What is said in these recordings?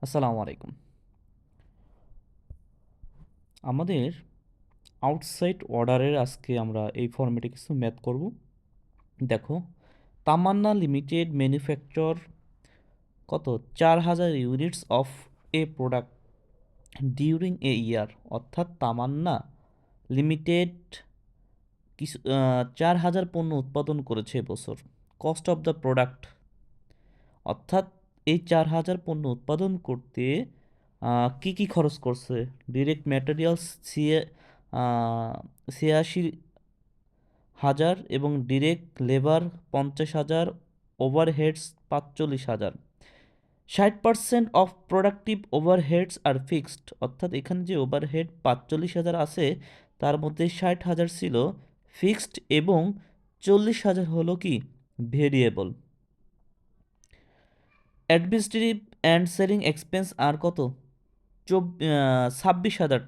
আসসালামু আলাইকুম। আমাদের আউটসাইড অর্ডারের আজকে আমরা এই ফরম্যাটে কিছু ম্যাথ করব। দেখো, তামান্না লিমিটেড ম্যানুফ্যাকচার কত 4000 units of a product during a year, অর্থাৎ তামান্না লিমিটেড কিছু 4000 পণ্য উৎপাদন করেছে এবছর। কস্ট অফ দ্য প্রোডাক্ট, অর্থাৎ এই 4000 পণ্য উৎপাদন করতে কি কি খরচ করছে। ডিরেক্ট ম্যাটেরিয়ালস 86,000 এবং direct labour 50,000, overheads 45,000। 60% of productive overheads আর ফিক্সড, অর্থাৎ এখানে যে ওভারহেড 45,000 আছে তার মধ্যে 60,000 ছিল ফিক্সড এবং 40,000 হলো কি variable. Administrative and selling expense আর কত 26,000।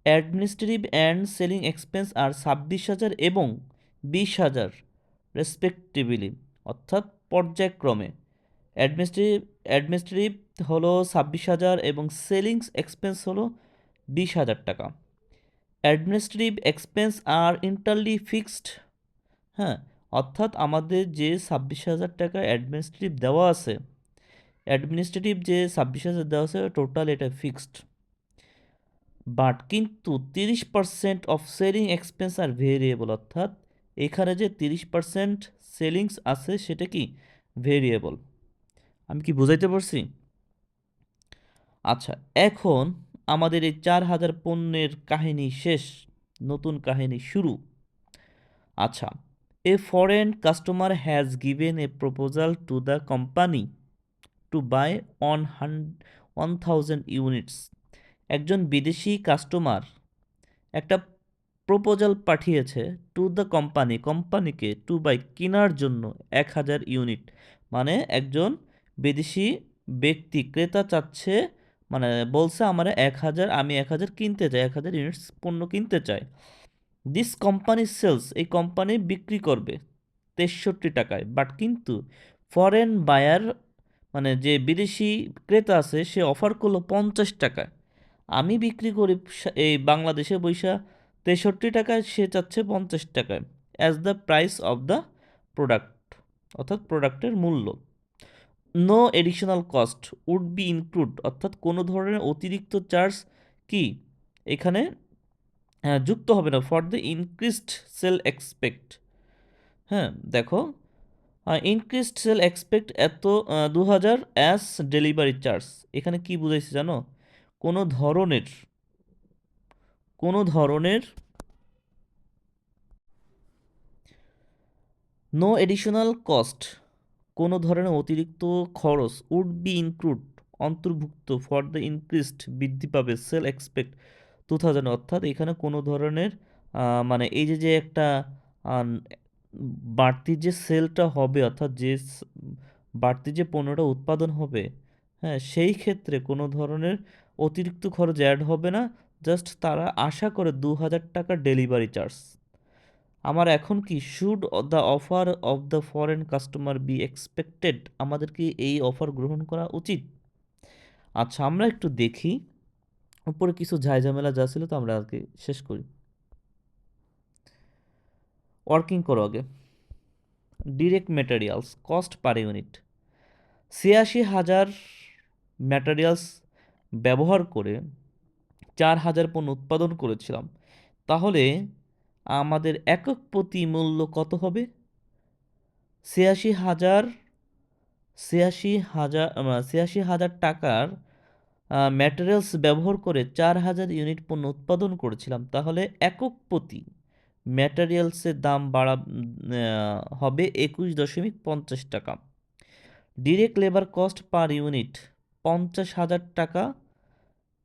অ্যাডমিনিস্ট্রেটিভ অ্যান্ড সেলিং এক্সপেন্স আর 26,000 এবং 20,000 রেসপেক্টিভলি, অর্থাৎ পর্যায়ক্রমে। অ্যাডমিনিস্ট্রেটিভ হলো 26,000 এবং সেলিংস এক্সপেন্স হলো 20,000 টাকা। অ্যাডমিনিস্ট্রেটিভ এক্সপেন্স আর ইন্টারলি ফিক্সড, হ্যাঁ, অর্থাৎ আমাদের যে 26,000 টাকা অ্যাডমিনিস্ট্রেটিভ দেওয়া আছে, অ্যাডমিনিস্ট্রেটিভ যে 26,000 দেওয়া আছে টোটাল এটা ফিক্সড। বাট কিন্তু 30% of selling expense are variable, অর্থাৎ এখানে যে 30% সেলিংস আছে সেটা কি ভেরিয়েবল। আমি কি বুঝাইতে পারছি? আচ্ছা, এখন আমাদের এই 4000 পণ্যের কাহিনী শেষ, নতুন কাহিনী শুরু। আচ্ছা, a foreign customer has given a proposal to the company to buy 1000 units. একজন বিদেশি কাস্টমার একটা প্রপোজাল পাঠিয়েছে টু দ্য কোম্পানিকে টু বাই কেনার জন্য 1000 ইউনিট। মানে একজন বিদেশি ব্যক্তি ক্রেতা চাচ্ছে, মানে বলছে আমার 1000, আমি 1000 কিনতে চাই, 1000 ইউনিটস পণ্য কিনতে চাই। দিস কোম্পানি সেলস, এই কোম্পানি বিক্রি করবে 63 টাকায়। বাট কিন্তু ফরেন বায়ার, মানে যে বিদেশি ক্রেতা আছে সে অফার করলো 50 টাকায়। আমি বিক্রি করি এই বাংলাদেশে বৈশা 63 টাকায়, সে চাচ্ছে 50 টাকায় as the price of the product, অর্থাৎ প্রোডাক্টের মূল্য। No additional cost would be include, অর্থাৎ কোনো ধরনের অতিরিক্ত চার্জ কি এখানে যুক্ত হবে না for the increased sale expect. হ্যাঁ, দেখো, ইনক্রিজড সেল এক্সপেক্ট এত 2000 অ্যাজ ডেলিভারি চার্জ। এখানে কি বুঝাইছে জানো? কোনো ধরনের নো এডিশনাল কস্ট, কোনো ধরনের অতিরিক্ত খরচ উড বি ইনক্লুড অন্তর্ভুক্ত ফর দ্য ইনক্রিজড বৃদ্ধি পাবে সেল এক্সপেক্ট 2000, অর্থাৎ এখানে কোনো ধরনের মানে এই যে একটা আহ, বাড়তি যে সেলটা হবে, অর্থাৎ যে বাড়তি যে পণ্যটা উৎপাদন হবে, হ্যাঁ, সেই ক্ষেত্রে কোনো ধরনের অতিরিক্ত খরচ অ্যাড হবে না। জাস্ট তারা আশা করে 2000 টাকা ডেলিভারি চার্জ। আমার এখন কি should the offer of the foreign customer be expected, আমাদের কি এই অফার গ্রহণ করা উচিত? আচ্ছা, আমরা একটু দেখি উপরে কিছু ঝামেলা যা ছিল তো আমরা আজকে শেষ করি। ওয়ার্কিং করো আগে। Direct materials cost per unit 86,000 materials ব্যবহার করে 4000 পণ্য উৎপাদন করেছিলাম, তাহলে আমাদের একক প্রতি মূল্য কত হবে? 86,000 86,000 টাকার ম্যাটেরিয়ালস ব্যবহার করে 4000 ইউনিট পণ্য উৎপাদন করেছিলাম, তাহলে একক প্রতি ম্যাটেরিয়ালসের দাম হবে 21.50 টাকা। Direct labour cost per unit 50,000 টাকা।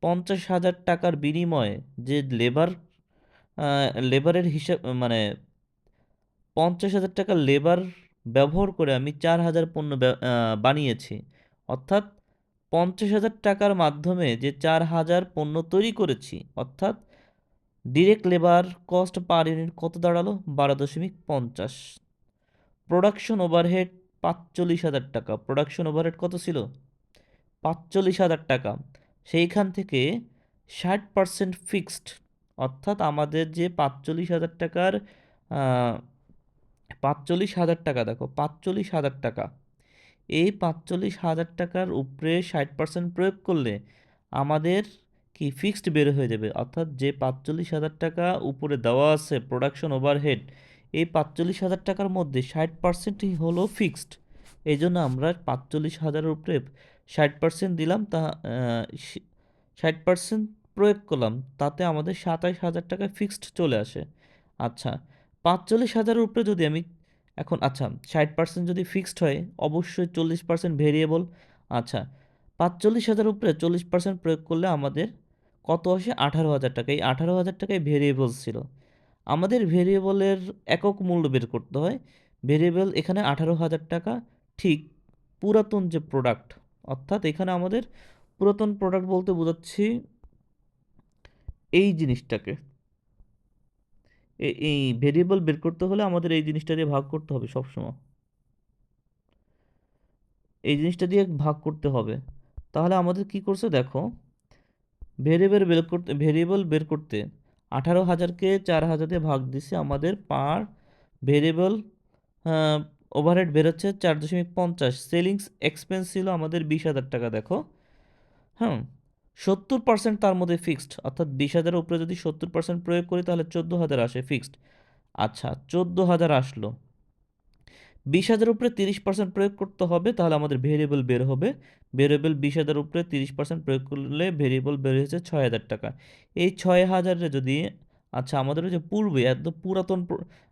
50,000 টাকার বিনিময়ে যে লেবারের হিসাব, মানে 50,000 টাকা লেবার ব্যবহার করে আমি 4000 পণ্য বানিয়েছি, অর্থাৎ 50,000 টাকার মাধ্যমে যে 4000 পণ্য তৈরি করেছি, অর্থাৎ direct labour cost per unit কত দাঁড়ালো 12.50। প্রোডাকশন ওভারহেড 45,000 টাকা। প্রোডাকশন ওভারহেড কত ছিল? ৪৫,০০০ টাকা, সেইখান থেকে ৬০% ফিক্সড, অর্থাৎ আমাদের যে ৪৫,০০০ টাকার ৪৫,০০০ টাকা, দেখো ৪৫,০০০ টাকা, এই ৪৫,০০০ টাকার উপরে ৬০% প্রয়োগ করলে আমাদের কি ফিক্সড বের হয়ে যাবে, অর্থাৎ যে ৪৫,০০০ টাকা উপরে দেওয়া আছে প্রোডাকশন ওভারহেড, এই ৪৫,০০০ টাকার মধ্যে ৬০%ই হলো ফিক্সড। এই জন্য আমরা ৪৫,০০০-এর উপরে ৬০% দিলাম, ৬০% প্রয়োগ করলাম, তাতে আমাদের ২৭,০০০ টাকা ফিক্সড চলে আসে। আচ্ছা, ৪৫,০০০-এর উপরে যদি আমি এখন, আচ্ছা ৬০% যদি ফিক্সড হয়, অবশ্যই 40% ভেরিয়েবল। আচ্ছা, ৪৫,০০০ উপরে 40% প্রয়োগ করলে আমাদের কত আসে? 18,০০০ টাকা। এই 18,০০০ টাকায় ভেরিয়েবল ছিল। আমাদের ভেরিয়েবলের একক মূল্য বের করতে হয়। ভেরিয়েবল এখানে 18,০০০ টাকা, ঠিক পুরাতন যে প্রোডাক্ট, অর্থাৎ এখানে আমাদের পুরাতন প্রোডাক্ট বলতে বোঝাচ্ছি এই জিনিসটাকে। এই ভেরিয়েবল বের করতে হলে আমাদের এই জিনিসটা দিয়ে ভাগ করতে হবে সবসময়, এই জিনিসটা দিয়ে ভাগ করতে হবে। তাহলে আমাদের কি করছে দেখো, ভেরিয়েবল বের করতে 18,০০০-কে 4,০০০ দিয়ে ভাগ দিছে, আমাদের পার ভেরিয়েবল ওভারহেড বেরোচ্ছে 4.50। সেলিংস এক্সপেন্স ছিল আমাদের 20,০০০ টাকা, দেখো। হ্যাঁ, 70% তার মধ্যে ফিক্সড, অর্থাৎ 20,০০০-এর উপরে যদি 70% প্রয়োগ করি তাহলে 14,০০০ আসে ফিক্সড। আচ্ছা, 14,০০০ আসলো, 20,০০০ উপরে 30% প্রয়োগ করতে হবে, তাহলে আমাদের ভেরিয়েবল বের হবে। ভেরিয়েবল 20,০০০ উপরে 30% প্রয়োগ করলে ভেরিয়েবল বের হয়েছে 6,০০০ টাকা। এই 6,০০০-এ যদি, আচ্ছা আমাদের ওই যে পূর্বে একদম পুরাতন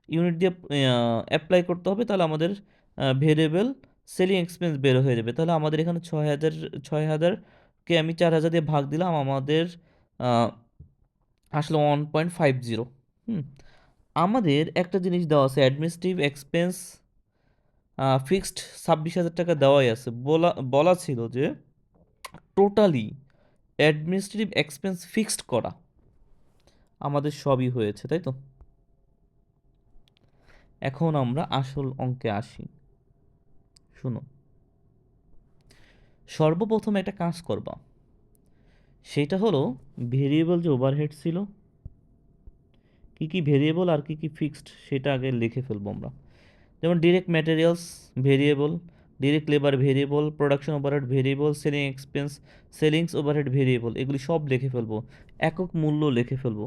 ইউনিট দিয়ে অ্যাপ্লাই করতে হবে, তাহলে আমাদের ভেরিয়েবল সেলিং এক্সপেন্স বের হয়ে যাবে। তাহলে আমাদের এখানে 6,০০০-কে আমি 4,০০০ দিয়ে ভাগ দিলাম, আমাদের আসলো 1.50। আমাদের একটা জিনিস দেওয়া আছে, অ্যাডমিনিস্ট্রেটিভ এক্সপেন্স ফিক্সড 26,০০০ টাকা দেওয়াই আছে। বলা বলা ছিল যে টোটালি অ্যাডমিনিস্ট্রেটিভ এক্সপেন্স ফিক্সড করা, আমাদের সবই হয়েছে, তাই তো। এখন আমরা আসল অঙ্কে আসি। শুনো, সর্বপ্রথম একটা কাজ করবা, সেটা হলো ভেরিয়েবল যে ওভারহেড ছিল, কি কি ভেরিয়েবল আর কি কি ফিক্সড, সেটা আগে লিখে ফেলবো আমরা। যেমন direct materials variable, direct labour variable, production overhead variable, selling expense, sellings overhead variable, এগুলি সব লিখে ফেলবো। একক মূল্য লিখে ফেলবো,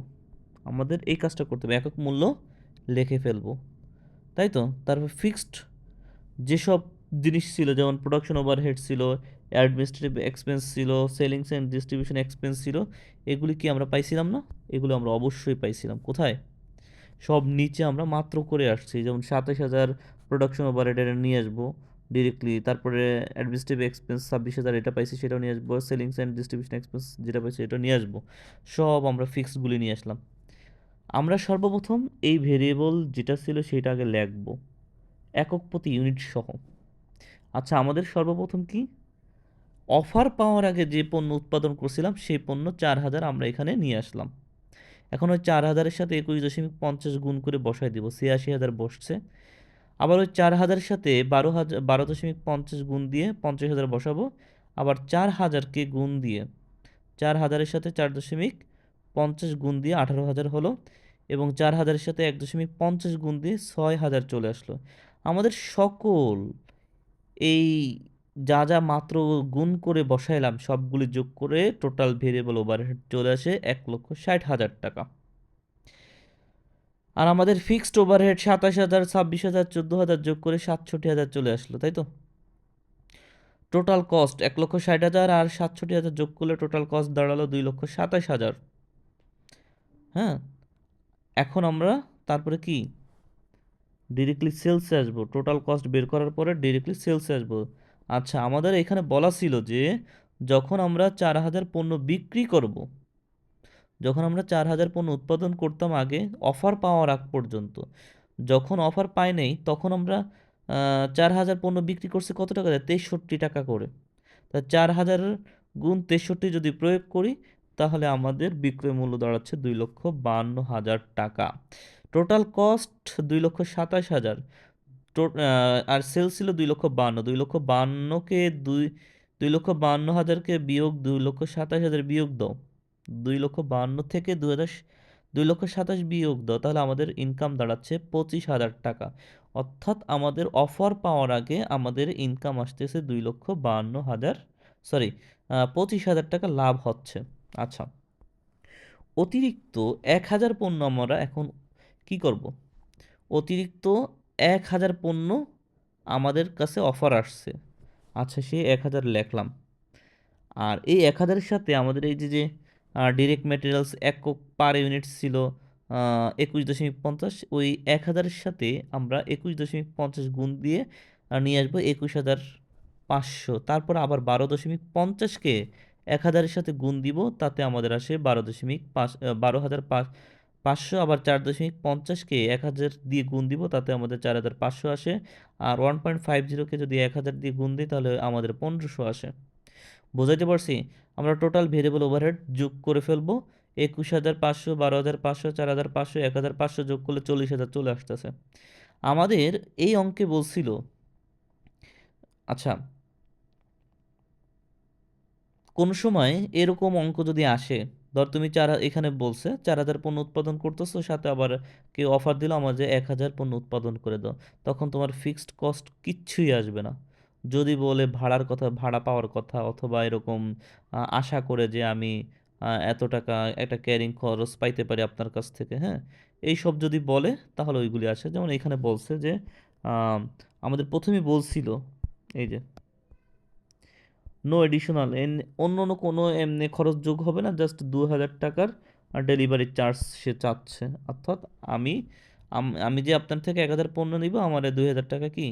আমাদের এই কাজটা করতে হবে, একক মূল্য লিখে ফেলবো, তাই তো। তারপর ফিক্সড যেসব জিনিস ছিল, যেমন প্রোডাকশন ওভারহেড ছিল, অ্যাডমিনিস্ট্রেটিভ এক্সপেন্স ছিল, সেলিংস অ্যান্ড ডিস্ট্রিবিউশন এক্সপেন্স ছিল, এগুলি কি আমরা পাইছিলাম না? এগুলো আমরা অবশ্যই পাইছিলাম। কোথায়? সব নিচে আমরা মাত্র করে আসছি, যেমন 27,০০০ প্রোডাকশন ওভারহেডের নিয়ে আসবো ডিরেক্টলি, তারপরে অ্যাডমিনিস্ট্রেটিভ এক্সপেন্স 26,০০০ এটা পাইছি, সেটাও নিয়ে আসবো, সেলিংস অ্যান্ড ডিস্ট্রিবিউশন এক্সপেন্স যেটা পাইছি এটাও নিয়ে আসবো, সব আমরা ফিক্সডগুলি নিয়ে আসলাম। আমরা সর্বপ্রথম এই ভেরিয়েবল যেটা ছিল সেটা আগে লিখবো, একক প্রতি ইউনিট সহ। আচ্ছা, আমাদের সর্বপ্রথম কি, অফার পাওয়ার আগে যে পণ্য উৎপাদন করছিলাম সেই পণ্য 4,০০০ আমরা এখানে নিয়ে আসলাম। এখন ওই 4,০০০-এর সাথে 21.50 গুণ করে বসায় দিব, 86,০০০ বসছে। আবার ওই 4,০০০-এর সাথে 12.50 গুণ দিয়ে 50,০০০ বসাবো। আবার 4,০০০-কে গুণ দিয়ে, 4,০০০-এর সাথে 4.50 গুণ দিয়ে 18,০০০ হলো, এবং 4,০০০-এর সাথে 1.50 গুণ দিয়ে 6,০০০ চলে আসলো। আমাদের সকল এই যা যা মাত্র গুণ করে বসাইলাম সবগুলি যোগ করে টোটাল ভেরিয়েবল ওভারহেড চলে আসে 1,60,000 টাকা। আর আমাদের ফিক্সড ওভারহেড 27,০০০, 26,০০০, 14,০০০ যোগ করে 67,০০০ চলে আসলো, তাই তো। টোটাল কস্ট 1,60,000, আর 67,০০০ যোগ করলে টোটাল কস্ট দাঁড়ালো 2,27,000। হ্যাঁ, এখন আমরা তারপরে কি ডিরেক্টলি সেলসে আসবো, টোটাল কস্ট বের করার পরে ডিরেক্টলি সেলসে আসবো। আচ্ছা, আমাদের এখানে বলা ছিল যে যখন আমরা 4,০০০ পণ্য বিক্রি করব, যখন আমরা 4,০০০ পণ্য উৎপাদন করতাম আগে অফার পাওয়ার আগ পর্যন্ত, যখন অফার পাই নাই তখন আমরা 4,০০০ পণ্য বিক্রি করছি কত টাকা দেয়? 63 টাকা করে। তা 4,০০০ গুণ 63 যদি প্রয়োগ করি তাহলে আমাদের বিক্রয় মূল্য দাঁড়াচ্ছে 2,52,000 টাকা। টোটাল কস্ট 2,27,000, আর সেলস ছিল 2,52,000। 2,52,000-কে 2,52,000-কে বিয়োগ 2,27,000 বিয়োগ দাও। 2,52,000 থেকে 2,27,000 বিয়োগ দাও, তাহলে আমাদের ইনকাম দাঁড়াচ্ছে 25,000 টাকা। অর্থাৎ আমাদের অফার পাওয়ার আগে আমাদের ইনকাম আসতেছে 2,52,000, সরি 25,000 টাকা লাভ হচ্ছে। আচ্ছা, অতিরিক্ত 1,000 পণ্য আমরা এখন কি করব? অতিরিক্ত 1,000 পণ্য আমাদের কাছে অফার আসছে। আচ্ছা, সেই 1,000 লেখলাম। আর এই 1,000-এর সাথে আমাদের এই যে ডিরেক্ট মেটেরিয়ালস একক পার ইউনিট ছিল 21.50, ওই 1,000-এর সাথে আমরা 21.50 গুণ দিয়ে নিয়ে আসবো 21,500। তারপর আবার 12.50-কে 1,000-এর সাথে গুণ দিব, তাতে আমাদের আসে 12,500। আবার 4.50-কে 1,000 দিয়ে গুণ দিব, তাতে আমাদের 4,500 আসে। আর 1.50-কে যদি 1,000 দিয়ে গুণ দিই তাহলে আমাদের 1,500 আসে। বোঝাইতে পারছি? আমরা টোটাল ভেরিয়েবল ওভারহেড যোগ করে ফেলবো। 21,500, 12,500, 4,500, 1,500 যোগ করলে 40,000 চলে আসতেছে। আমাদের এই অঙ্কে বলছিল, আচ্ছা, কোন সময় এরকম অঙ্ক যদি আসে, ধর তুমি এখানে বলছে 4,000 পণ্য উৎপাদন করতেছো, সাথে আবার কেউ অফার দিল আমার যে 1,000 পণ্য উৎপাদন করে দাও, তখন তোমার ফিক্সড কস্ট কিচ্ছুই আসবে না। যদি বলে ভাড়ার কথা, ভাড়া পাওয়ার কথা, অথবা এরকম আশা করে যে আমি এত টাকা একটা ক্যারিং খরচ পাইতে পারি আপনার কাছ থেকে, হ্যাঁ, এই সব যদি বলে তাহলে ওইগুলি আসে। যেমন এখানে বলছে যে আহ, আমাদের প্রথমেই বলছিল এই যে নো এডিশনাল, অন্য অন্য কোনো এমনি খরচ যোগ হবে না, জাস্ট 2,000 টাকার ডেলিভারি চার্জ সে চাচ্ছে। অর্থাৎ আমি আমি যে আপনার থেকে 1,000 পণ্য নিব, আমার 2,000 টাকা কি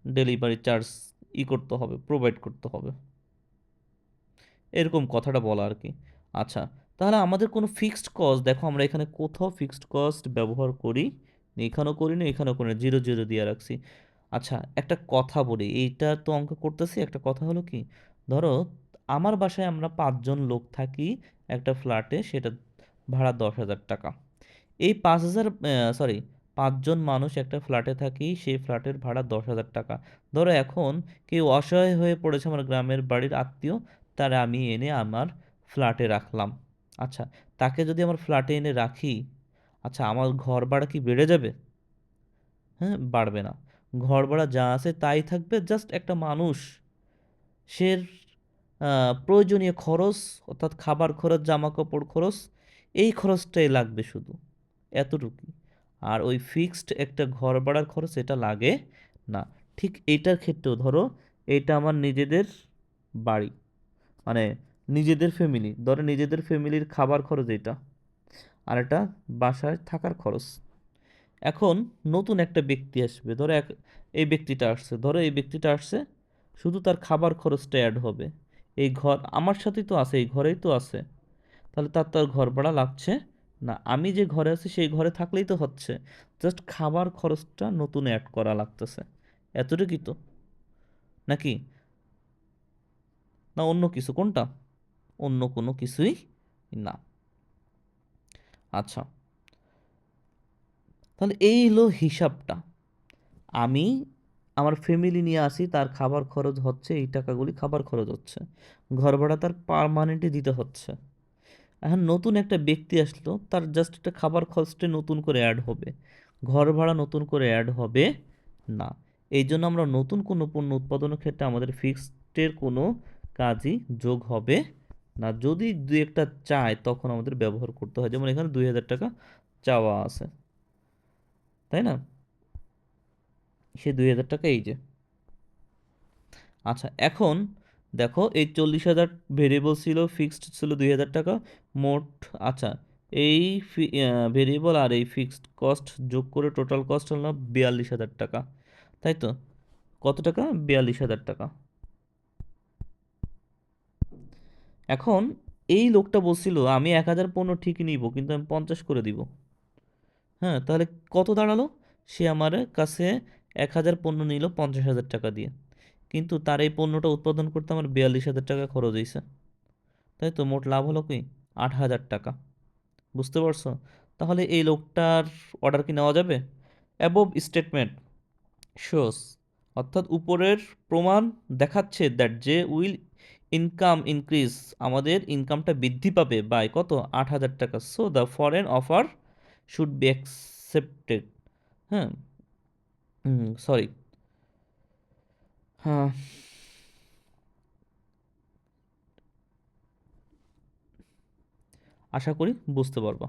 ডেলিভারি চার্জ করতে হবে, প্রোভাইড করতে হবে, এরকম কথাটা বলা আর কি। আচ্ছা, তাহলে আমাদের কোনো ফিক্সড কস্ট, দেখো আমরা এখানে কোথাও ফিক্সড কস্ট ব্যবহার করি, এখানেও করি না, এখানেও করি না, 0 0 দিয়ে রাখছি। আচ্ছা, একটা কথা বলি, এইটা তো অঙ্ক করতেছি, একটা কথা হলো কি, ধরো আমার বাসায় আমরা 5 জন লোক থাকি একটা ফ্ল্যাটে, সেটা ভাড়া 10,000 টাকা। এই 5,000, সরি, 5 জন মানুষ একটা ফ্ল্যাটে থাকি, সেই ফ্ল্যাটের ভাড়া 10,000 টাকা। ধরো এখন কেউ অসহায় হয়ে পড়েছে, আমার গ্রামের বাড়ির আত্মীয়, তারা আমি এনে আমার ফ্ল্যাটে রাখলাম। আচ্ছা, তাকে যদি আমার ফ্ল্যাটে এনে রাখি, আচ্ছা, আমার ঘর ভাড়া কি বেড়ে যাবে? হ্যাঁ, বাড়বে না। ঘর ভাড়া যা আছে তাই থাকবে, জাস্ট একটা মানুষ সে প্রয়োজনীয় খরচ, অর্থাৎ খাবার খরচ, জামা কাপড় খরচ, এই খরচটাই লাগবে শুধু, এতটুকুই। আর ওই ফিক্সড একটা ঘর ভাড়ার খরচ এটা লাগে না। ঠিক এইটার ক্ষেত্রেও ধরো এইটা আমার নিজেদের বাড়ি, মানে নিজেদের ফ্যামিলি, ধরো নিজেদের ফ্যামিলির খাবার খরচ এটা, আর এটা বাসায় থাকার খরচ। এখন নতুন একটা ব্যক্তি আসবে, ধরো এই ব্যক্তিটা আসছে, ধরো এই ব্যক্তিটা আসছে, শুধু তার খাবার খরচটা অ্যাড হবে। এই ঘর আমার সাথেই তো আছে, এই ঘরেই তো আছে, তাহলে তার তো আর ঘর ভাড়া লাগছে না। আমি যে ঘরে আছি সেই ঘরে থাকলেই তো হচ্ছে, জাস্ট খাবার খরচটা নতুন অ্যাড করা লাগতেছে, এতটুকুই তো, নাকি? না অন্য কিছু? কোনটা? অন্য কোনো কিছুই না। আচ্ছা, তাহলে এই হলো হিসাবটা। আমি আমার ফ্যামিলি নিয়ে আসি, তার খাবার খরচ হচ্ছে, এই টাকাগুলি খাবার খরচ হচ্ছে, ঘর ভাড়া তার পার্মানেন্টলি দিতে হচ্ছে। এখন নতুন একটা ব্যক্তি আসলো, তার জাস্ট একটা খাবার খরচটা নতুন করে অ্যাড হবে, ঘর ভাড়া নতুন করে অ্যাড হবে না। এই জন্য আমরা নতুন কোনো পণ্য উৎপাদনের ক্ষেত্রে আমাদের ফিক্সডের কোনো কাজই যোগ হবে না। যদি দু একটা চায় তখন আমাদের ব্যবহার করতে হয়, যেমন এখানে 2,000 টাকা চাওয়া আছে, তাই না? সে 2,000 টাকা এই যে। আচ্ছা, এখন দেখো এই 40,000 ভেরিয়েবল ছিল, ফিক্সড ছিল 2,000 টাকা মোট। আচ্ছা, এই ভেরিয়েবল আর এই ফিক্সড কস্ট যোগ করে টোটাল কস্ট হলো 42,000 টাকা, তাই তো? কত টাকা? 42,000 টাকা। এখন এই লোকটা বলছিল আমি 1,000 পণ্য ঠিকই নিব, কিন্তু আমি 50 করে দিব। হ্যাঁ, তাহলে কত দাঁড়ালো? সে আমার কাছে 1,000 পণ্য নিল 50,000 টাকা দিয়ে, কিন্তু তার এই পণ্যটা উৎপাদন করতে আমার 42,000 টাকা খরচ হয়েছে, তাই তো? মোট লাভ হলো কি? 8,000 টাকা। বুঝতে পারছো? তাহলে এই লোকটার অর্ডার কি নেওয়া যাবে? অ্যাবোভ স্টেটমেন্ট শোস, অর্থাৎ উপরের প্রমাণ দেখাচ্ছে দ্যাট যে উইল ইনকাম ইনক্রিজ, আমাদের ইনকামটা বৃদ্ধি পাবে বাই কত, 8,000 টাকা। So the foreign offer should be accepted. হ্যাঁ, সরি, হ্যাঁ, আশা করি বুঝতে পারবা।